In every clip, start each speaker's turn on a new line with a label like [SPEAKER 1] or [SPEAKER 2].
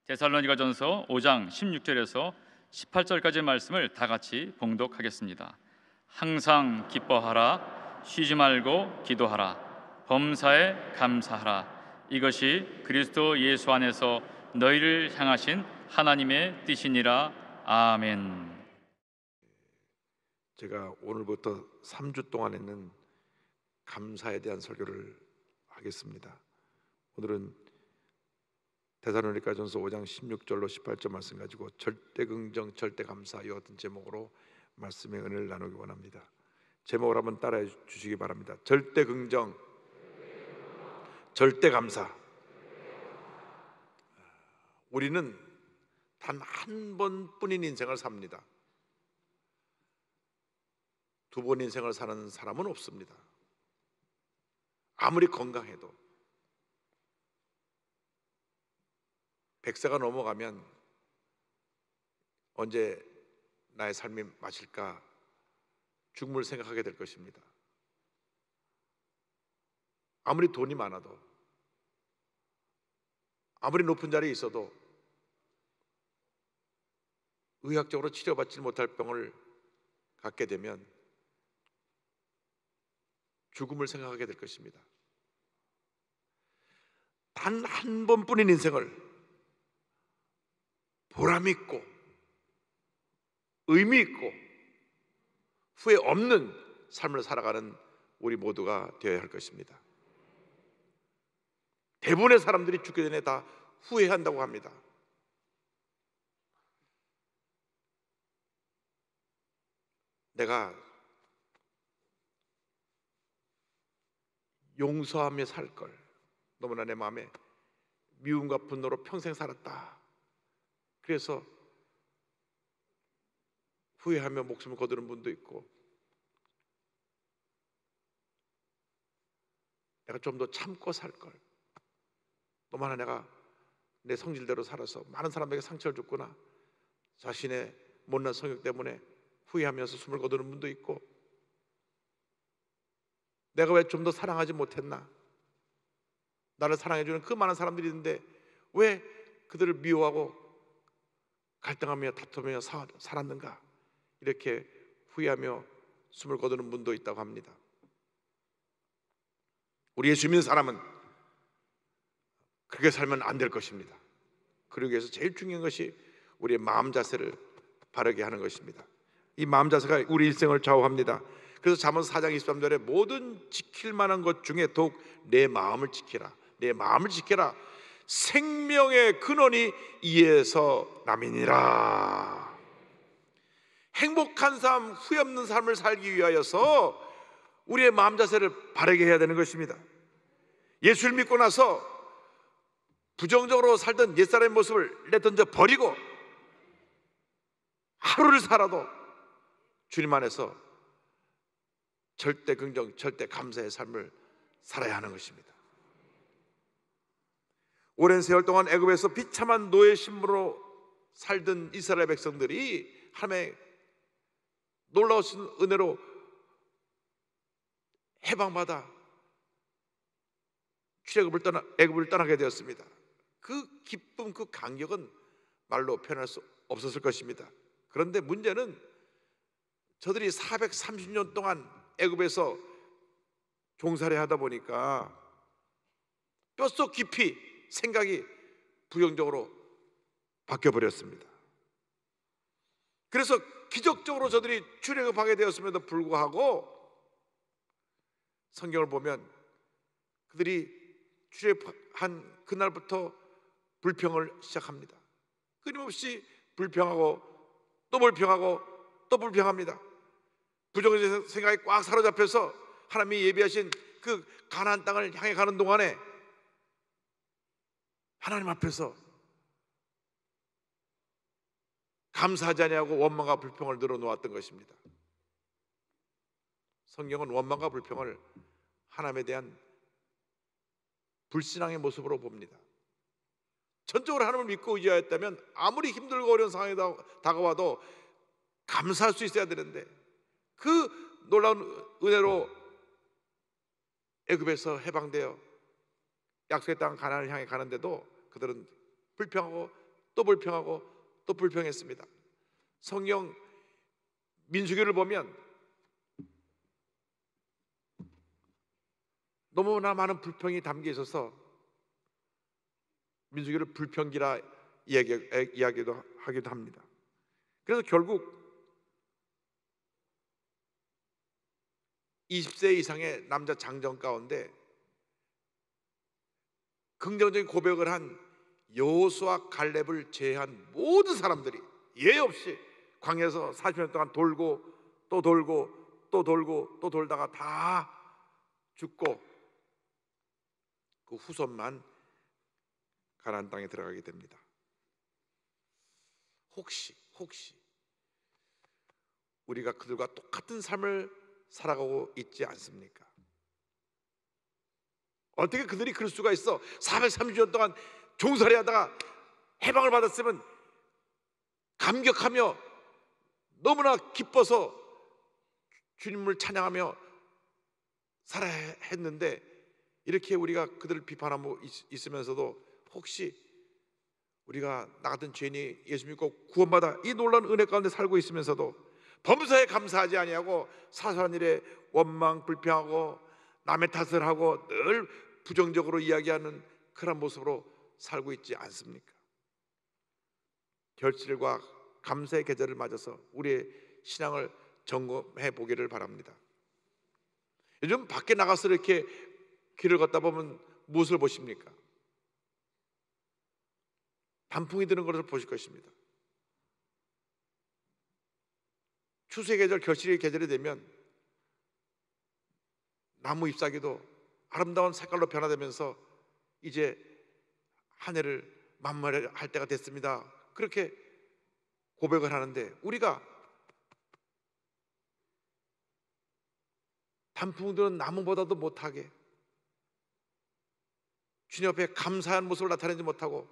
[SPEAKER 1] 데살로니가전서 5장 16절에서 18절까지 말씀을 다 같이 봉독하겠습니다. 항상 기뻐하라, 쉬지 말고 기도하라, 범사에 감사하라. 이것이 그리스도 예수 안에서 너희를 향하신 하나님의 뜻이니라. 아멘.
[SPEAKER 2] 제가 오늘부터 3주 동안 있는 감사에 대한 설교를 하겠습니다. 오늘은 데살로니가전서 5장 16절로 18절 말씀 가지고 절대 긍정, 절대 감사, 이 같은 제목으로 말씀의 은혜를 나누기 원합니다. 제목을 한번 따라해 주시기 바랍니다. 절대 긍정, 절대 감사. 우리는 단 한 번뿐인 인생을 삽니다. 두 번 인생을 사는 사람은 없습니다. 아무리 건강해도 100세가 넘어가면 언제 나의 삶이 마칠까 죽음을 생각하게 될 것입니다. 아무리 돈이 많아도, 아무리 높은 자리에 있어도 의학적으로 치료받지 못할 병을 갖게 되면 죽음을 생각하게 될 것입니다. 단 한 번뿐인 인생을 보람 있고 의미 있고 후회 없는 삶을 살아가는 우리 모두가 되어야 할 것입니다. 대부분의 사람들이 죽기 전에 다 후회한다고 합니다. 내가 용서하며 살 걸, 너무나 내 마음에 미움과 분노로 평생 살았다. 그래서 후회하며 목숨을 거두는 분도 있고, 내가 좀 더 참고 살 걸, 너무나 내가 내 성질대로 살아서 많은 사람에게 상처를 줬구나, 자신의 못난 성격 때문에 후회하면서 숨을 거두는 분도 있고, 내가 왜 좀 더 사랑하지 못했나, 나를 사랑해주는 그 많은 사람들이 있는데 왜 그들을 미워하고 갈등하며 다투며 살았는가, 이렇게 후회하며 숨을 거두는 분도 있다고 합니다. 우리 예수 믿는 사람은 그렇게 살면 안 될 것입니다. 그러기 위해서 제일 중요한 것이 우리의 마음 자세를 바르게 하는 것입니다. 이 마음 자세가 우리 일생을 좌우합니다. 그래서 잠언서 4장 23절에 모든 지킬 만한 것 중에 더욱 내 마음을 지키라, 내 마음을 지켜라, 생명의 근원이 이에서 남이니라. 행복한 삶, 후회 없는 삶을 살기 위하여서 우리의 마음 자세를 바르게 해야 되는 것입니다. 예수를 믿고 나서 부정적으로 살던 옛사람의 모습을 내던져 버리고 하루를 살아도 주님 안에서 절대 긍정, 절대 감사의 삶을 살아야 하는 것입니다. 오랜 세월 동안 애굽에서 비참한 노예 신분으로 살던 이스라엘 백성들이 하나님의 놀라우신 은혜로 해방받아 애굽을 떠나게 되었습니다. 그 기쁨, 그 감격은 말로 표현할 수 없었을 것입니다. 그런데 문제는 저들이 430년 동안 애굽에서 종살이 하다 보니까 뼛속 깊이 생각이 부정적으로 바뀌어버렸습니다. 그래서 기적적으로 저들이 출애굽하게 되었음에도 불구하고 성경을 보면 그들이 출애굽한 그날부터 불평을 시작합니다. 끊임없이 불평하고 또 불평하고 또 불평합니다. 부정적 생각이 꽉 사로잡혀서 하나님이 예비하신 그 가나안 땅을 향해 가는 동안에 하나님 앞에서 감사하지 아니하고 원망과 불평을 늘어놓았던 것입니다. 성경은 원망과 불평을 하나님에 대한 불신앙의 모습으로 봅니다. 전적으로 하나님을 믿고 의지하였다면 아무리 힘들고 어려운 상황이 다가와도 감사할 수 있어야 되는데, 그 놀라운 은혜로 애굽에서 해방되어 약속의 땅 가나안을 향해 가는데도 그들은 불평하고 또 불평하고 또 불평했습니다. 성경 민수기를 보면 너무나 많은 불평이 담겨 있어서 민수기를 불평기라 이야기도 하기도 합니다. 그래서 결국 20세 이상의 남자 장정 가운데 긍정적인 고백을 한 여호수아 갈렙을 제외한 모든 사람들이 예외 없이 광야에서 40년 동안 돌고 또 돌고 또 돌고 또 돌다가 다 죽고 그 후손만 가나안 땅에 들어가게 됩니다. 혹시 우리가 그들과 똑같은 삶을 살아가고 있지 않습니까? 어떻게 그들이 그럴 수가 있어? 430년 동안 종살이 하다가 해방을 받았으면 감격하며 너무나 기뻐서 주님을 찬양하며 살아야 했는데 이렇게 우리가 그들을 비판하고 있으면서도 혹시 우리가 나 같은 죄인이 예수 믿고 구원받아 이 놀라운 은혜 가운데 살고 있으면서도 범사에 감사하지 아니하고 사소한 일에 원망 불평하고 남의 탓을 하고 늘 부정적으로 이야기하는 그런 모습으로 살고 있지 않습니까? 결실과 감사의 계절을 맞아서 우리의 신앙을 점검해 보기를 바랍니다. 요즘 밖에 나가서 이렇게 길을 걷다 보면 무엇을 보십니까? 단풍이 드는 것을 보실 것입니다. 추수의 계절, 결실의 계절이 되면 나무 잎사귀도 아름다운 색깔로 변화되면서 이제 한 해를 만물할 때가 됐습니다. 그렇게 고백을 하는데 우리가 단풍들은 나무보다도 못하게 주님 앞에 감사한 모습을 나타내지 못하고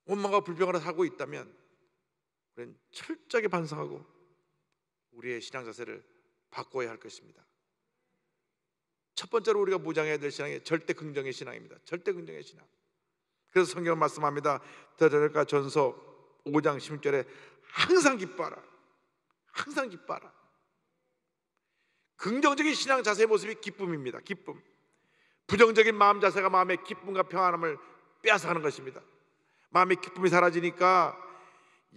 [SPEAKER 2] 원망과 불평으로 살고 있다면 우리는 철저하게 반성하고 우리의 신앙 자세를 바꿔야 할 것입니다. 첫 번째로 우리가 무장해야 될 신앙이 절대 긍정의 신앙입니다. 절대 긍정의 신앙. 그래서 성경은 말씀합니다. 데살로니가 전서 5장 16절에 항상 기뻐하라. 항상 기뻐하라. 긍정적인 신앙 자세의 모습이 기쁨입니다. 기쁨. 부정적인 마음 자세가 마음의 기쁨과 평안함을 빼앗아가는 것입니다. 마음의 기쁨이 사라지니까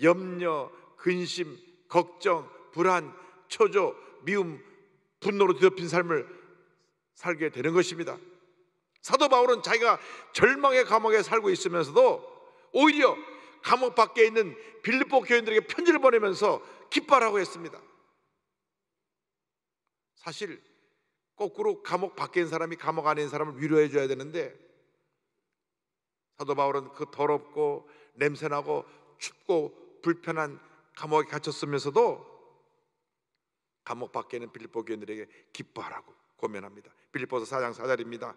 [SPEAKER 2] 염려, 근심, 걱정, 불안, 초조, 미움, 분노로 뒤덮인 삶을 살게 되는 것입니다. 사도 바울은 자기가 절망의 감옥에 살고 있으면서도 오히려 감옥 밖에 있는 빌립보 교인들에게 편지를 보내면서 기뻐하라고 했습니다. 사실 거꾸로 감옥 밖에 있는 사람이 감옥 안에 있는 사람을 위로해 줘야 되는데 사도 바울은 그 더럽고 냄새나고 춥고 불편한 감옥에 갇혔으면서도 감옥 밖에 있는 빌립보 교인들에게 기뻐하라고 권면합니다. 빌립보서 4장 4절입니다.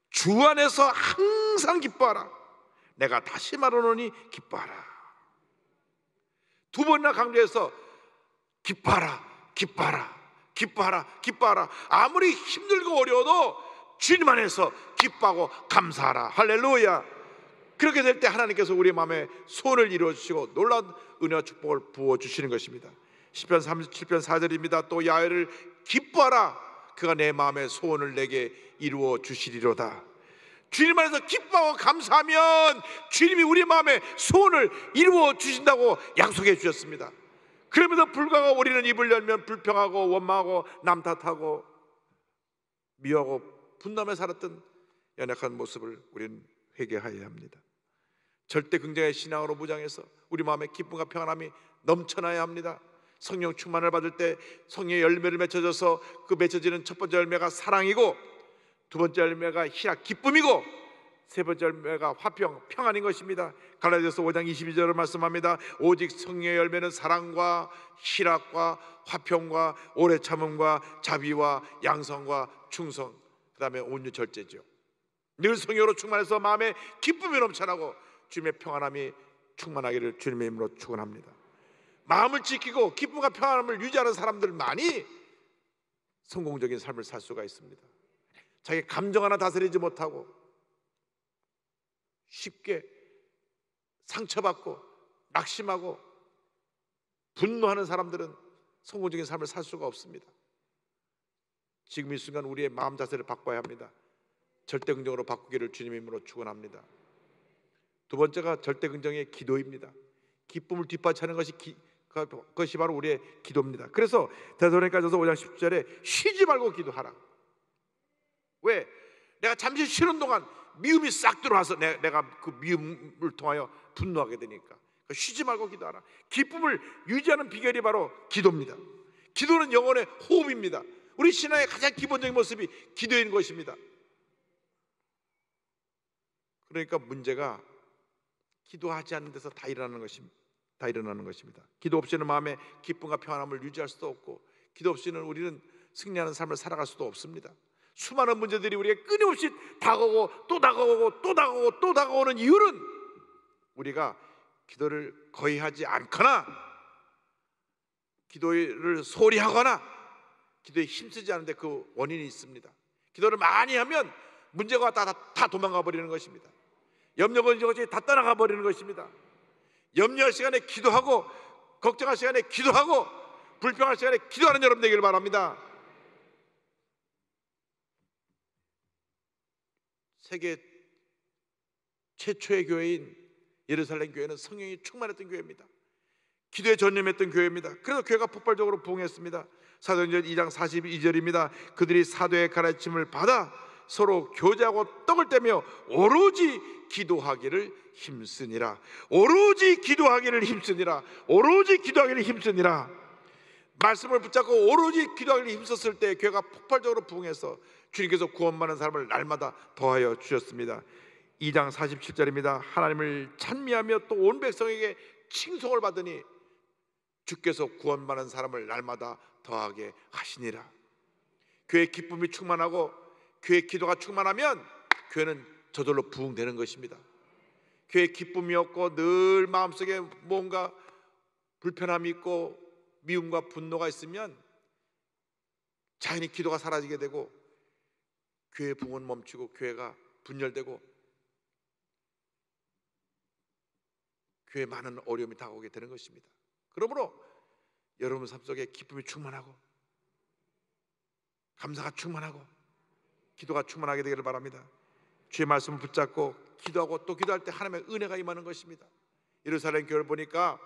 [SPEAKER 2] 주 안에서 항상 기뻐하라. 내가 다시 말하노니 기뻐하라. 두 번이나 강조해서 기뻐하라, 기뻐하라, 기뻐하라, 기뻐하라. 아무리 힘들고 어려워도 주님 안에서 기뻐하고 감사하라. 할렐루야. 그렇게 될 때 하나님께서 우리 마음에 소원을 이루어주시고 놀라운 은혜와 축복을 부어주시는 것입니다. 시편 37편 4절입니다. 또 야훼를 기뻐하라. 그가 내 마음의 소원을 내게 이루어 주시리로다. 주님 안에서 기뻐하고 감사하면 주님이 우리 마음의 소원을 이루어 주신다고 약속해 주셨습니다. 그럼에도 불구하고 우리는 입을 열면 불평하고 원망하고 남 탓하고 미워하고 분노하며 살았던 연약한 모습을 우리는 회개하여야 합니다. 절대 긍정의 신앙으로 무장해서 우리 마음에 기쁨과 평안함이 넘쳐나야 합니다. 성령 충만을 받을 때 성령의 열매를 맺혀져서 그 맺혀지는 첫 번째 열매가 사랑이고 두 번째 열매가 희락, 기쁨이고 세 번째 열매가 화평, 평안인 것입니다. 갈라디아서 5장 22절을 말씀합니다. 오직 성령의 열매는 사랑과 희락과 화평과 오래 참음과 자비와 양성과 충성, 그 다음에 온유 절제죠. 늘 성령으로 충만해서 마음에 기쁨이 넘쳐나고 주님의 평안함이 충만하기를 주님의 이름으로 축원합니다. 마음을 지키고 기쁨과 평안함을 유지하는 사람들만이 성공적인 삶을 살 수가 있습니다. 자기 감정 하나 다스리지 못하고 쉽게 상처받고 낙심하고 분노하는 사람들은 성공적인 삶을 살 수가 없습니다. 지금 이 순간 우리의 마음 자세를 바꿔야 합니다. 절대 긍정으로 바꾸기를 주님의 이름으로 축원합니다. 두 번째가 절대 긍정의 기도입니다. 기쁨을 뒷받침하는 그것이 바로 우리의 기도입니다. 그래서 데살로니가전서 5장 10절에 쉬지 말고 기도하라. 왜? 내가 잠시 쉬는 동안 미움이 싹 들어와서 내가 그 미움을 통하여 분노하게 되니까 쉬지 말고 기도하라. 기쁨을 유지하는 비결이 바로 기도입니다. 기도는 영혼의 호흡입니다. 우리 신앙의 가장 기본적인 모습이 기도인 것입니다. 그러니까 문제가 기도하지 않는 데서 다 일어나는 것입니다. 기도 없이는 마음의 기쁨과 평안함을 유지할 수도 없고, 기도 없이는 우리는 승리하는 삶을 살아갈 수도 없습니다. 수많은 문제들이 우리에게 끊임없이 다가오고 또 다가오고 또 다가오고 또 다가오는 이유는 우리가 기도를 거의 하지 않거나, 기도를 소홀히 하거나, 기도에 힘쓰지 않는데 그 원인이 있습니다. 기도를 많이 하면 문제가 다 도망가 버리는 것입니다. 염려가 다 떠나가 버리는 것입니다. 염려할 시간에 기도하고, 걱정할 시간에 기도하고, 불평할 시간에 기도하는 여러분 되기를 바랍니다. 세계 최초의 교회인 예루살렘 교회는 성령이 충만했던 교회입니다. 기도에 전념했던 교회입니다. 그래서 교회가 폭발적으로 부흥했습니다. 사도행전 2장 42절입니다. 그들이 사도의 가르침을 받아 서로 교제하고 떡을 떼며 오로지 기도하기를 힘쓰니라. 오로지 기도하기를 힘쓰니라. 오로지 기도하기를 힘쓰니라. 말씀을 붙잡고 오로지 기도하기를 힘썼을 때 교회가 폭발적으로 부흥해서 주님께서 구원받는 사람을 날마다 더하여 주셨습니다. 2장 47절입니다. 하나님을 찬미하며 또 온 백성에게 칭송을 받으니 주께서 구원받는 사람을 날마다 더하게 하시니라. 교회의 기쁨이 충만하고 교회의 기도가 충만하면 교회는 저절로 부흥되는 것입니다. 교회의 기쁨이 없고 늘 마음속에 뭔가 불편함이 있고 미움과 분노가 있으면 자연히 기도가 사라지게 되고 교회의 부흥은 멈추고 교회가 분열되고 교회에 많은 어려움이 다가오게 되는 것입니다. 그러므로 여러분 삶 속에 기쁨이 충만하고 감사가 충만하고 기도가 충만하게 되기를 바랍니다. 주의 말씀을 붙잡고 기도하고 또 기도할 때 하나님의 은혜가 임하는 것입니다. 예루살렘 교회를 보니까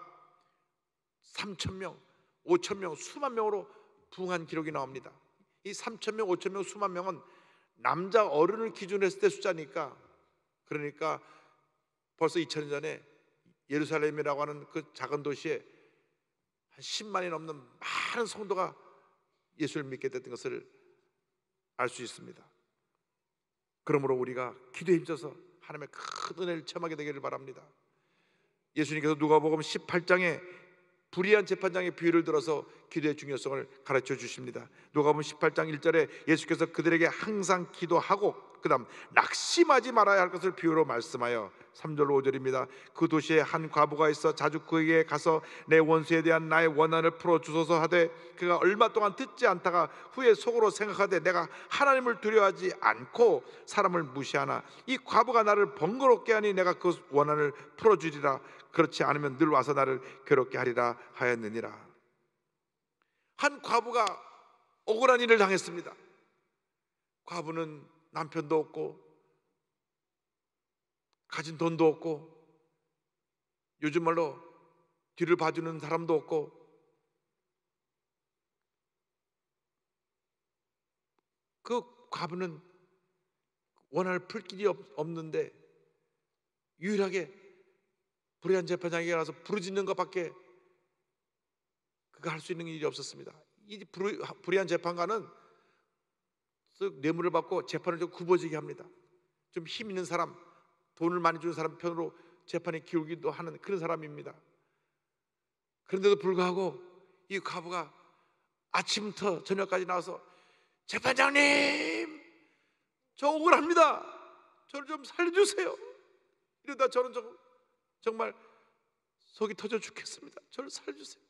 [SPEAKER 2] 3,000명, 5,000명, 수만 명으로 부흥한 기록이 나옵니다. 이 3,000명, 5,000명, 수만 명은 남자 어른을 기준으로 했을 때 숫자니까, 그러니까 벌써 2000년 전에 예루살렘이라고 하는 그 작은 도시에 한 10만이 넘는 많은 성도가 예수를 믿게 됐던 것을 알 수 있습니다. 그러므로 우리가 기도에 힘써서 하나님의 큰 은혜를 체험하게 되기를 바랍니다. 예수님께서 누가복음 18장에 불의한 재판장의 비유를 들어서 기도의 중요성을 가르쳐 주십니다. 누가복음 18장 1절에 예수께서 그들에게 항상 기도하고 그 다음 낙심하지 말아야 할 것을 비유로 말씀하여 3절로 5절입니다. 그 도시에 한 과부가 있어 자주 그에게 가서 내 원수에 대한 나의 원한을 풀어주소서 하되 그가 얼마 동안 듣지 않다가 후에 속으로 생각하되 내가 하나님을 두려워하지 않고 사람을 무시하나 이 과부가 나를 번거롭게 하니 내가 그 원한을 풀어주리라. 그렇지 않으면 늘 와서 나를 괴롭게 하리라 하였느니라. 한 과부가 억울한 일을 당했습니다. 과부는 남편도 없고 가진 돈도 없고 요즘 말로 뒤를 봐주는 사람도 없고 그 과부는 원한을 풀 길이 없는데 유일하게 불의한 재판장에게 가서 부르짖는 것밖에 그가 할 수 있는 일이 없었습니다. 이 불의한 재판관은 뇌물을 받고 재판을 좀 굽어지게 합니다. 좀 힘 있는 사람, 돈을 많이 주는 사람 편으로 재판에 기울기도 하는 그런 사람입니다. 그런데도 불구하고 이 과부가 아침부터 저녁까지 나와서 재판장님, 저 억울합니다. 저를 좀 살려주세요. 이러다 저는 정말 속이 터져 죽겠습니다. 저를 살려주세요.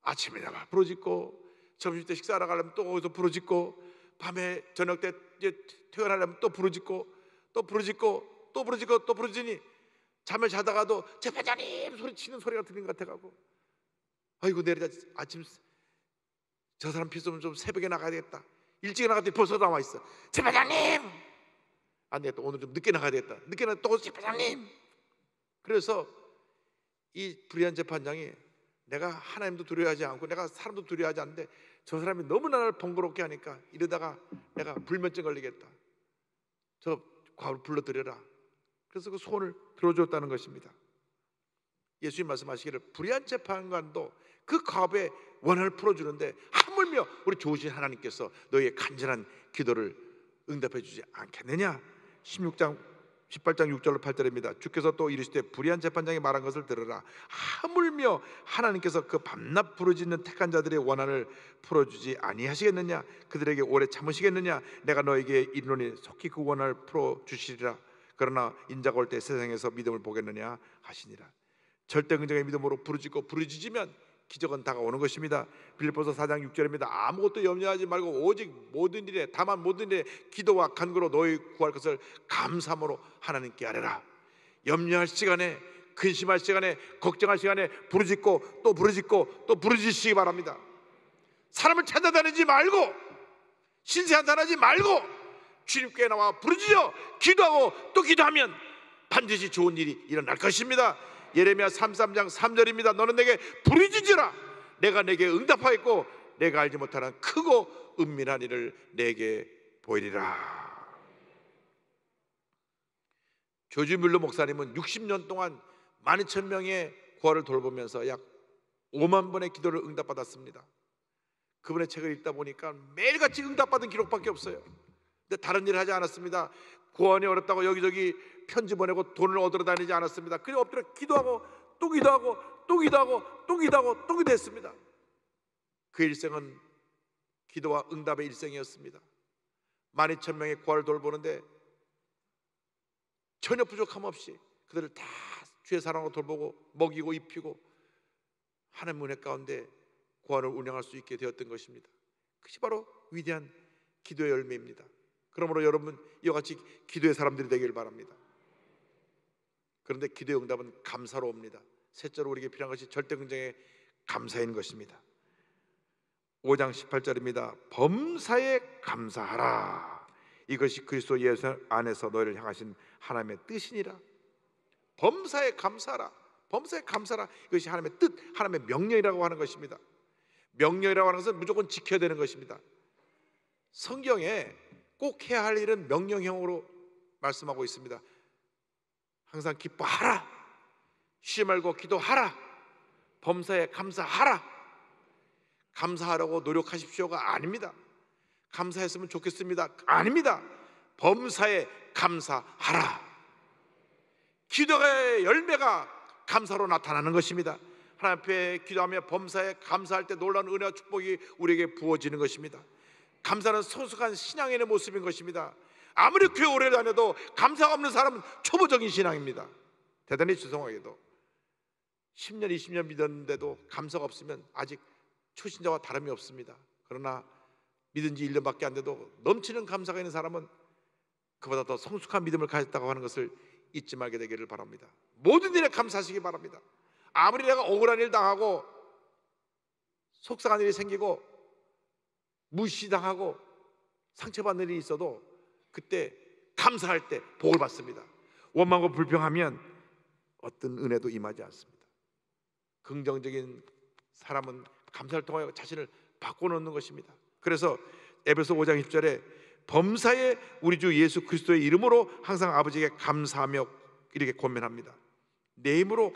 [SPEAKER 2] 아침에 나가 부르짖고 점심때 식사하러 가려면 또 거기서 부르짖고 밤에 저녁 때 이제 퇴근하려면 또 부르짖고 또 부르짖고 또 부르짖고 또 부르짖으니 잠을 자다가도 재판장님 소리치는 소리가 들리는 것 같아가고, 아이고 내일 아침 저 사람 피서면 좀 새벽에 나가야 되겠다. 일찍 나갔더니 벌써 나와 있어. 재판장님 안 되겠다. 오늘 좀 늦게 나가야 되겠다. 늦게 나가 또 재판장님. 그래서 이 불의한 재판장이 내가 하나님도 두려워하지 않고 내가 사람도 두려워하지 않는데 저 사람이 너무 나를 번거롭게 하니까 이러다가 내가 불면증 걸리겠다. 저 과부를 불러들여라. 그래서 그 소원을 들어줬다는 것입니다. 예수님 말씀하시기를 불의한 재판관도 그 과부의 원한을 풀어주는데 하물며 우리 좋으신 하나님께서 너희의 간절한 기도를 응답해 주지 않겠느냐. 18장 6절로 8절입니다. 주께서 또 이르시되 불의한 재판장이 말한 것을 들으라. 하물며 하나님께서 그 밤낮 부르짖는 택한 자들의 원한을 풀어주지 아니하시겠느냐. 그들에게 오래 참으시겠느냐. 내가 너에게 이르노니 속히 그 원한을 풀어주시리라. 그러나 인자가 올 때 세상에서 믿음을 보겠느냐 하시니라. 절대 긍정의 믿음으로 부르짖고 부르짖으면 기적은 다가오는 것입니다. 빌립보서 4장 6절입니다. 아무것도 염려하지 말고 오직 모든 일에 다만 모든 일에 기도와 간구로 너희 구할 것을 감사함으로 하나님께 아뢰라. 염려할 시간에, 근심할 시간에, 걱정할 시간에 부르짖고 또 부르짖고 또 부르짖으시기 바랍니다. 사람을 찾아다니지 말고 신세 한탄하지 말고 주님께 나와 부르짖어 기도하고 또 기도하면 반드시 좋은 일이 일어날 것입니다. 예레미야 33장 3절입니다. 너는 내게 부르짖으라. 내가 내게 응답하겠고 내가 알지 못하는 크고 은밀한 일을 내게 보이리라. 조지 뮬러 목사님은 60년 동안 12,000명의 구원을 돌보면서 약 5만 번의 기도를 응답받았습니다. 그분의 책을 읽다 보니까 매일같이 응답받은 기록밖에 없어요. 근데 다른 일을 하지 않았습니다. 구원이 어렵다고 여기저기 편지 보내고 돈을 얻으러 다니지 않았습니다. 그냥 엎드려 기도하고 또 기도하고 또 기도하고 또 기도하고 또 기도했습니다. 그 일생은 기도와 응답의 일생이었습니다. 12,000명의 구원을 돌보는데 전혀 부족함 없이 그들을 다 주의 사랑으로 돌보고 먹이고 입히고 하나님 은혜 가운데 구원을 운영할 수 있게 되었던 것입니다. 그것이 바로 위대한 기도의 열매입니다. 그러므로 여러분 이와 같이 기도의 사람들이 되길 바랍니다. 그런데 기도의 응답은 감사로 옵니다. 셋째로 우리에게 필요한 것이 절대 긍정의 감사인 것입니다. 5장 18절입니다. 범사에 감사하라. 이것이 그리스도 예수 안에서 너희를 향하신 하나님의 뜻이니라. 범사에 감사하라. 범사에 감사하라. 이것이 하나님의 뜻, 하나님의 명령이라고 하는 것입니다. 명령이라고 하는 것은 무조건 지켜야 되는 것입니다. 성경에 꼭 해야 할 일은 명령형으로 말씀하고 있습니다. 항상 기뻐하라. 쉬지 말고 기도하라. 범사에 감사하라. 감사하라고 노력하십시오가 아닙니다. 감사했으면 좋겠습니다 아닙니다. 범사에 감사하라. 기도의 열매가 감사로 나타나는 것입니다. 하나님 앞에 기도하며 범사에 감사할 때 놀라운 은혜와 축복이 우리에게 부어지는 것입니다. 감사는 성숙한 신앙인의 모습인 것입니다. 아무리 교회 오래 다녀도 감사가 없는 사람은 초보적인 신앙입니다. 대단히 죄송하게도 10년 20년 믿었는데도 감사가 없으면 아직 초신자와 다름이 없습니다. 그러나 믿은 지 1년밖에 안 돼도 넘치는 감사가 있는 사람은 그보다 더 성숙한 믿음을 가졌다고 하는 것을 잊지 말게 되기를 바랍니다. 모든 일에 감사하시기 바랍니다. 아무리 내가 억울한 일 당하고 속상한 일이 생기고 무시당하고 상처받는 일이 있어도 그때 감사할 때 복을 받습니다. 원망과 불평하면 어떤 은혜도 임하지 않습니다. 긍정적인 사람은 감사를 통하여 자신을 바꿔놓는 것입니다. 그래서 에베소 5장 10절에 범사에 우리 주 예수 그리스도의 이름으로 항상 아버지에게 감사하며 이렇게 권면합니다. 내 힘으로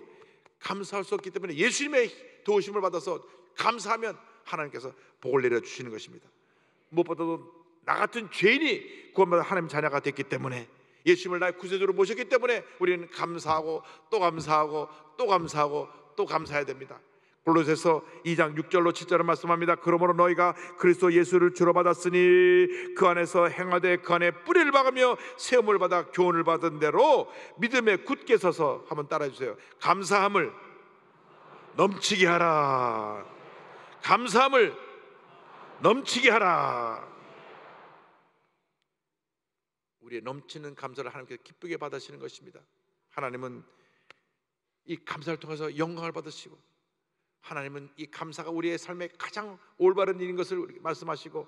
[SPEAKER 2] 감사할 수 없기 때문에 예수님의 도우심을 받아서 감사하면 하나님께서 복을 내려주시는 것입니다. 무엇보다도 나 같은 죄인이 구원받아 하나님 자녀가 됐기 때문에, 예수님을 나의 구세주로 모셨기 때문에 우리는 감사하고 또 감사하고 또 감사하고 또 감사해야 됩니다. 골로새서 2장 6절로 7절을 말씀합니다. 그러므로 너희가 그리스도 예수를 주로 받았으니 그 안에서 행하되 그 안에 뿌리를 박으며 세움을 받아 교훈을 받은 대로 믿음에 굳게 서서, 한번 따라해 주세요. 감사함을 넘치게 하라. 감사함을 넘치게 하라. 우리의 넘치는 감사를 하나님께서 기쁘게 받으시는 것입니다. 하나님은 이 감사를 통해서 영광을 받으시고, 하나님은 이 감사가 우리의 삶에 가장 올바른 일인 것을 말씀하시고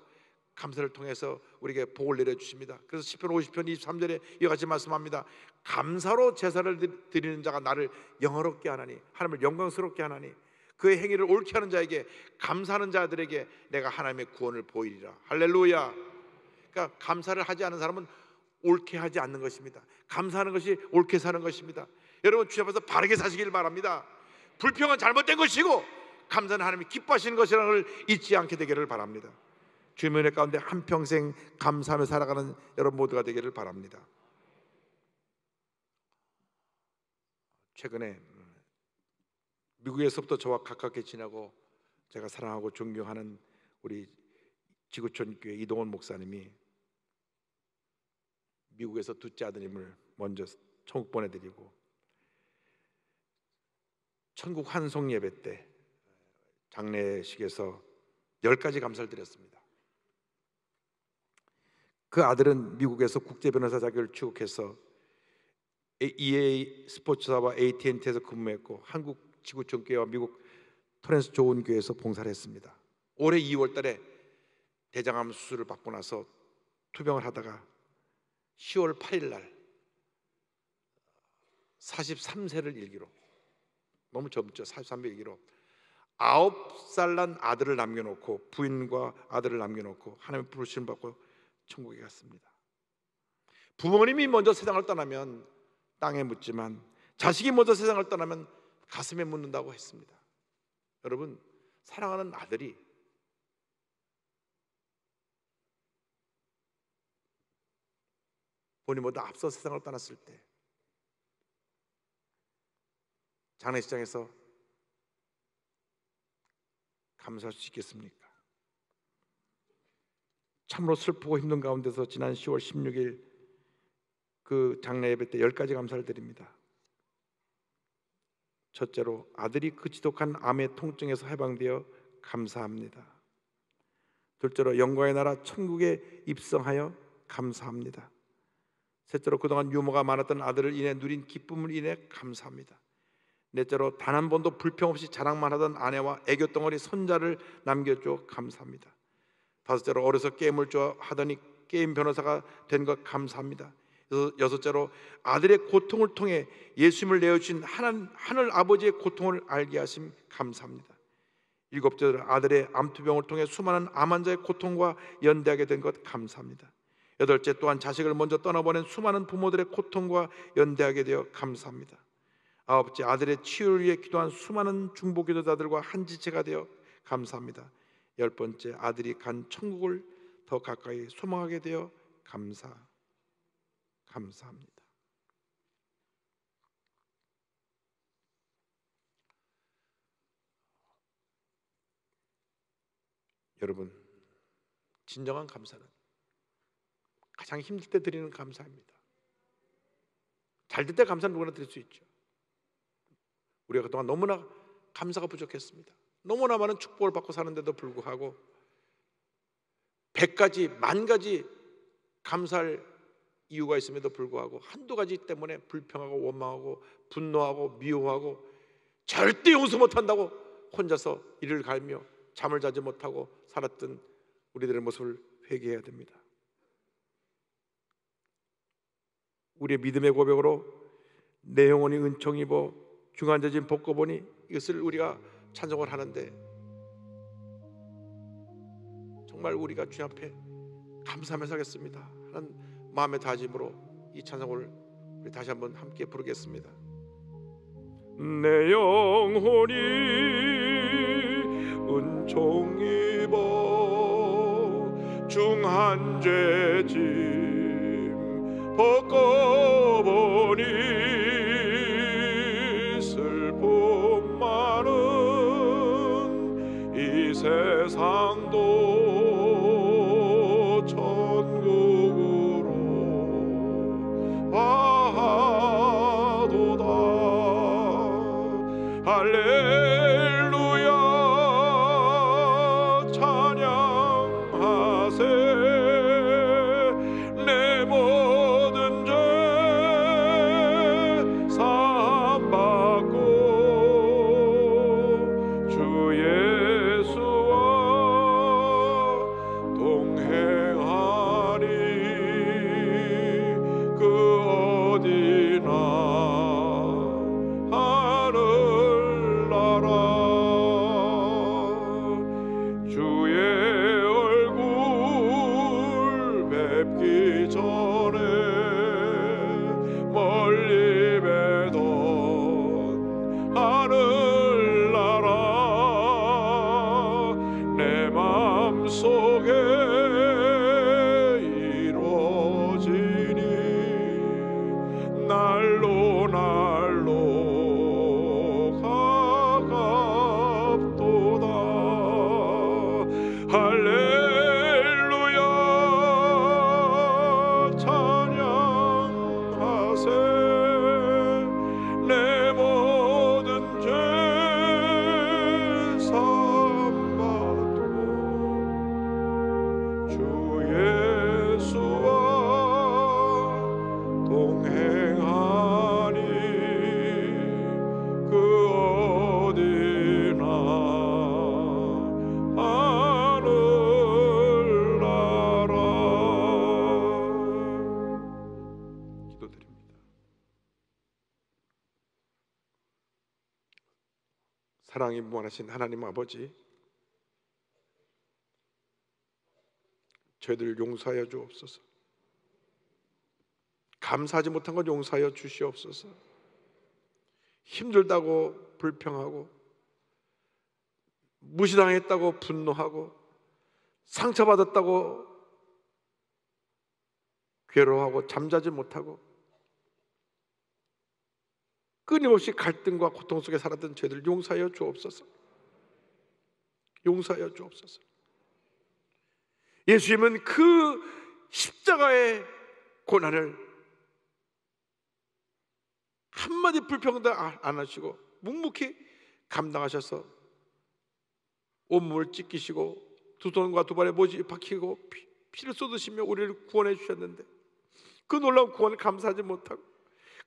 [SPEAKER 2] 감사를 통해서 우리에게 복을 내려주십니다. 그래서 시편 50편 23절에 이와 같이 말씀합니다. 감사로 제사를 드리는 자가 나를 영화롭게 하나니, 하나님을 영광스럽게 하나니, 그의 행위를 옳게 하는 자에게, 감사하는 자들에게 내가 하나님의 구원을 보이리라. 할렐루야. 그러니까 감사를 하지 않은 사람은 옳게 하지 않는 것입니다. 감사하는 것이 옳게 사는 것입니다. 여러분, 주님 앞에서 바르게 사시길 바랍니다. 불평은 잘못된 것이고 감사는 하나님이 기뻐하시는 것이라는 걸 잊지 않게 되기를 바랍니다. 주님의 은혜 가운데 한평생 감사하며 살아가는 여러분 모두가 되기를 바랍니다. 최근에 미국에서부터 저와 가깝게 지내고 제가 사랑하고 존경하는 우리 지구촌 교회 이동원 목사님이 미국에서 둘째 아드님을 먼저 천국 보내드리고 천국 환송 예배 때 장례식에서 10가지 감사를 드렸습니다. 그 아들은 미국에서 국제 변호사 자격을 취득해서 EA 스포츠사와 AT&T에서 근무했고 한국 지구촌 교회와 미국 토렌스 좋은 교회에서 봉사를 했습니다. 올해 2월 달에 대장암 수술을 받고 나서 투병을 하다가 10월 8일 날 43세를 일기로, 너무 젊죠. 43세 일기로 9살 난 아들을 남겨놓고, 부인과 아들을 남겨놓고 하나님의 부르심을 받고 천국에 갔습니다. 부모님이 먼저 세상을 떠나면 땅에 묻지만 자식이 먼저 세상을 떠나면 가슴에 묻는다고 했습니다. 여러분, 사랑하는 아들이 본인보다 앞서 세상을 떠났을 때 장례식장에서 감사할 수 있겠습니까? 참으로 슬프고 힘든 가운데서 지난 10월 16일 그 장례 예배 때 10가지 감사를 드립니다. 첫째로, 아들이 그 지독한 암의 통증에서 해방되어 감사합니다. 둘째로, 영광의 나라 천국에 입성하여 감사합니다. 셋째로, 그동안 유머가 많았던 아들을 인해 누린 기쁨을 인해 감사합니다. 넷째로, 단 한 번도 불평 없이 자랑만 하던 아내와 애교 덩어리 손자를 남겨줘 감사합니다. 다섯째로, 어려서 게임을 좋아하더니 게임 변호사가 된 것 감사합니다. 여섯째로, 아들의 고통을 통해 예수님을 내어주신 하늘 아버지의 고통을 알게 하심 감사합니다. 일곱째로, 아들의 암투병을 통해 수많은 암 환자의 고통과 연대하게 된 것 감사합니다. 여덟째, 또한 자식을 먼저 떠나보낸 수많은 부모들의 고통과 연대하게 되어 감사합니다. 아홉째, 아들의 치유를 위해 기도한 수많은 중보기도자들과 한지체가 되어 감사합니다. 열 번째, 아들이 간 천국을 더 가까이 소망하게 되어 감사합니다. 여러분, 진정한 감사는 가장 힘들 때 드리는 감사입니다. 잘 될 때 감사는 누구나 드릴 수 있죠. 우리가 그동안 너무나 감사가 부족했습니다. 너무나 많은 축복을 받고 사는데도 불구하고 100가지, 10,000가지 감사할 이유가 있음에도 불구하고 한두 가지 때문에 불평하고 원망하고 분노하고 미워하고 절대 용서 못한다고 혼자서 이를 갈며 잠을 자지 못하고 살았던 우리들의 모습을 회개해야 됩니다. 우리의 믿음의 고백으로 내 영혼이 은총 입어 중한자진 벗고보니, 이것을 우리가 찬송을 하는데 정말 우리가 주님 앞에 감사하면서 하겠습니다 하는 마음의 다짐으로 이 찬송을 우리 다시 한번 함께 부르겠습니다. 내 영혼이 은총 입어 중한죄짐 벗고보니 슬픔 많은 이 세상도 천국으로 가도다. 할렐루야 찬양하세. 내 모든 죄 사함받고 사랑이 무한하신 하나님 아버지, 저희들 용서하여 주옵소서. 감사하지 못한 것 용서하여 주시옵소서. 힘들다고 불평하고, 무시당했다고 분노하고, 상처받았다고 괴로워하고 잠자지 못하고, 끊임없이 갈등과 고통 속에 살았던 저희들 용서하여 주옵소서. 용서하여 주옵소서. 예수님은 그 십자가의 고난을 한마디 불평도 안 하시고 묵묵히 감당하셔서 온몸을 찢기시고 두 손과 두 발에 못이 박히고 피를 쏟으시며 우리를 구원해 주셨는데, 그 놀라운 구원을 감사하지 못하고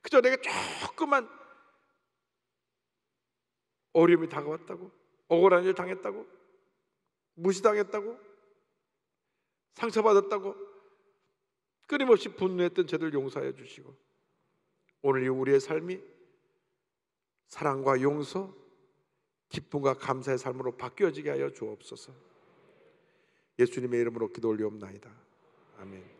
[SPEAKER 2] 그저 내가 조그만 어려움이 다가왔다고, 억울한 일 당했다고, 무시당했다고, 상처받았다고 끊임없이 분노했던 저들 용서해 주시고, 오늘 이 우리의 삶이 사랑과 용서, 기쁨과 감사의 삶으로 바뀌어지게 하여 주옵소서. 예수님의 이름으로 기도 올리옵나이다. 아멘.